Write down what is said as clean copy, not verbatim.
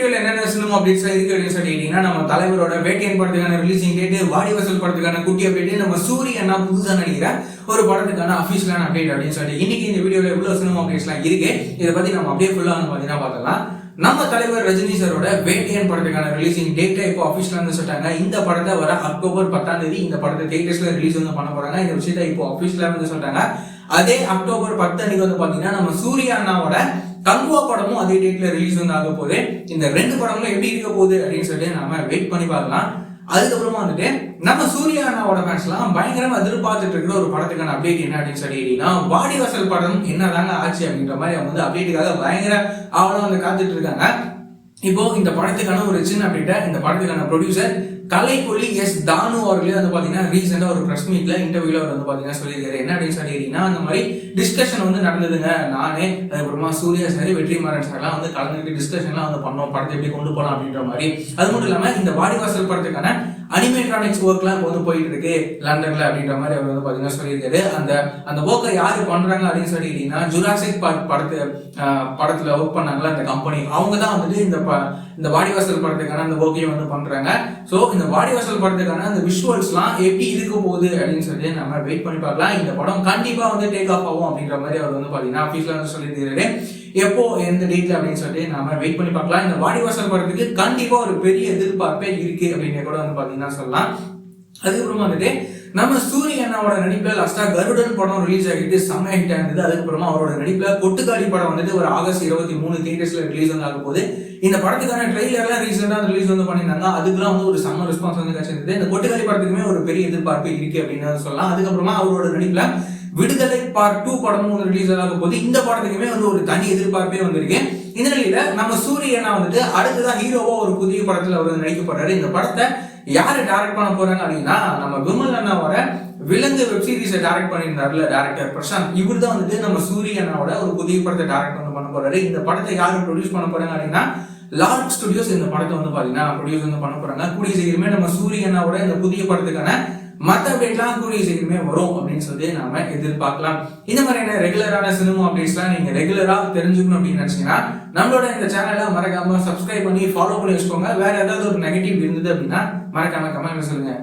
வீடியோல என்னென்ன cinema updates இருக்கு அப்படின்னு சொல்லிட்டீங்கன்னா, நம்ம தலைவரோட வேட்டையன் படத்துக்கான ரிலீசிங் டேட், வாடிவாசல் படத்துக்கான குட்டி அப்டேட், நம்ம சூரியனா புதுசா நடிக்கிற ஒரு படத்துக்கான அபிஷியலான அப்டேட் அப்படின்னு சொல்லிட்டு இன்னைக்கு இந்த வீடியோல எவ்வளவு சினிமா அப்டேட்ஸ்லாம் இருக்கு இதை பத்தி நம்ம அப்படியே ஃபுல்லா வந்து பாத்தீங்கன்னா பார்த்தலாம். நம்ம தலைவர் ரஜினி சாரோட வேட்டையன் படத்துக்கான ரிலீசிங் டேட்டை இப்போ அபிஷியலா வந்து சொல்லிட்டாங்க. இந்த படத்தை வர அக்டோபர் 10 இந்த படத்தை தியேட்டர்ஸ்ல ரிலீஸ் வந்து பண்ண போறாங்க. இந்த விஷயத்தை இப்போ அபிஷியலா வந்து சொல்லிட்டாங்க. அதே அக்டோபர் 10 அன்னைக்கு வந்து பாத்தீங்கன்னா நம்ம சூர்யா அண்ணாவோட கங்குவா படமும் அதே டேட்ல ரிலீஸ் வந்து ஆக போகுது. இந்த ரெண்டு படங்களும் எப்படி இருக்க போகுது அப்படின்னு சொல்லிட்டு நாம வெயிட் பண்ணி பார்க்கலாம். அதுக்கப்புறமா வந்துட்டு நம்ம சூர்யா அண்ணாவோட ஃபேன்ஸ்லாம் பயங்கரமா எதிர்பார்த்துட்டு இருக்கிற ஒரு படத்துக்கான அப்டேட் என்ன அப்படின்னு சொல்லிட்டீங்கன்னா, வாடிவாசல் படம் என்னதாங்க ஆச்சு அப்படின்ற மாதிரி அவங்க வந்து அப்டேட்டுக்காக பயங்கர ஆவலா வந்து காத்துட்டு இருக்காங்க. இப்போ இந்த படத்துக்கான ஒரு சின்ன அப்டேட்டை இந்த படத்துக்கான ப்ரொடியூசர் கலைப்புலி எஸ் தானு அவர்களே வந்து பாத்தீங்கன்னா ரீசெண்டா ஒரு பிரஸ் மீட்ல இன்டர்வியூல அவர் வந்து பாத்தீங்கன்னா சொல்லியிருக்காரு. என்ன அப்படின்னு சொல்லிட்டீங்கன்னா, அந்த மாதிரி டிஸ்கஷன் வந்து நடந்ததுங்க. நானே அதுக்கப்புறமா சூர்யா சார், வெற்றிமாறன் சார்லாம் வந்து கலந்துட்டு டிஸ்கஷன்லாம் வந்து பண்ணோம், படத்தை எப்படி கொண்டு போகலாம் அப்படின்ற மாதிரி. அது மட்டும் இல்லாம இந்த வாடிவாசல் படத்துக்கான அனிமேட்ரானிக்ஸ் ஒர்க்லாம் இப்போ வந்து போயிட்டு இருக்கு லண்டன்ல அப்படின்ற மாதிரி அவர் வந்து பாத்தீங்கன்னா சொல்லியிருக்காரு. அந்த ஒர்க்கை யாரு பண்றாங்க அப்படின்னு சொல்லிட்டீங்கன்னா, ஜுராசிக் பார்க் படத்துல ஒர்க் பண்ணாங்களா அந்த கம்பெனி, அவங்க தான் வந்துட்டு இந்த வாடிவாசல் படத்துக்கான அந்த ஒர்க்கையும் வந்து பண்றாங்க. சோ இந்த வாடிவாசல் படத்துக்கான அந்த விஷுவல்ஸ்லாம் எப்படி இருக்க போகுது அப்படின்னு சொல்லி நம்ம வெயிட் பண்ணி பார்க்கலாம். இந்த படம் கண்டிப்பா வந்து டேக் ஆஃப் ஆகும் அப்படின்ற மாதிரி அவர் வந்து பாத்தீங்கன்னா ஆஃபீஸ்ல வந்து சொல்லியிருக்காரு. எப்போ எந்த டேட்ல அப்படின்னு சொல்லி நாம வெயிட் பண்ணி பார்க்கலாம். இந்த வாடிவாசல் படத்துக்கு கண்டிப்பா ஒரு பெரிய எதிர்பார்ப்பே இருக்கு அப்படின்னு கூட வந்து பாத்தீங்கன்னா சொல்லலாம். அதுக்கப்புறமா வந்துட்டு நம்ம சூரிய அண்ணாவோட நடிப்புல லாஸ்டா கருடன் படம் ரிலீஸ் ஆகிட்டு செம்ம ஹிட் ஆயிருந்தது. அதுக்கப்புறமா அவரோட நடிப்புல கொட்டுக்காளி படம் வந்துட்டு ஒரு ஆகஸ்ட் 23 தியேட்டர்ஸ்ல ரிலீஸ் வந்து ஆக போகுது. இந்த படத்துக்கான ட்ரெய்லர்லாம் ரீசெண்டா ரிலீஸ் வந்து பண்ணியிருந்தாங்க. அதுக்கெல்லாம் வந்து ஒரு செம்ம ரெஸ்பான்ஸ் வந்து கிடைச்சிருந்தது. இந்த கொட்டுக்காளி படத்துக்குமே ஒரு பெரிய எதிர்பார்ப்பு இருக்கு அப்படின்னு சொல்லலாம். அதுக்கப்புறமா அவரோட நடிப்புல விடுதலை பார்ட் 2 படமும் வந்து ரிலீஸ் ஆக போது. இந்த படத்துக்குமே வந்து ஒரு தனி எதிர்பார்ப்பே வந்திருக்கு. இந்த நிலையில நம்ம சூரியனா வந்துட்டு அடுத்ததான் ஹீரோவா ஒரு புதிய படத்துல அவர் நடிக்க போறாரு. இந்த படத்தை யாரு டைரக்ட் பண்ண போறாங்க அப்படின்னா, நம்ம விமல் அண்ணாவோட விலங்கு வெப் சீரிஸை டைரக்ட் பண்ணியிருந்தாருல டைரக்டர் பிரசாந்த், இவர் தான் வந்துட்டு நம்ம சூரிய அண்ணாவோட ஒரு புதிய படத்தை டைரக்ட் வந்து பண்ண போறாரு. இந்த படத்தை யாரு ப்ரொடியூஸ் பண்ண போறாங்க அப்படின்னா, லார்க் ஸ்டுடியோஸ் இந்த படத்தை வந்து பாத்தீங்கன்னா ப்ரொடியூஸ் வந்து பண்ண போறாங்க. கூடிய சீக்கிரமே நம்ம சூரிய அண்ணாவோட இந்த புதிய படத்துக்கான மற்ற அப்டேட்லாம் கூடிய சீக்கிரமே வரும் அப்படின்னு சொல்லி நாம எதிர்பார்க்கலாம். இந்த மாதிரியான ரெகுலரான சினிமா அப்டேட்ஸ்லாம் நீங்க ரெகுலரா தெரிஞ்சுக்கணும் அப்படின்னு நினைச்சீங்கன்னா நம்மளோட இந்த சேனலை மறக்காம சப்ஸ்கிரைப் பண்ணி ஃபாலோ பண்ணி வச்சுக்கோங்க. வேற ஏதாவது ஒரு நெகட்டிவ் இருந்தது அப்படின்னா மறக்காம கமெண்ட்ல சொல்லுங்க.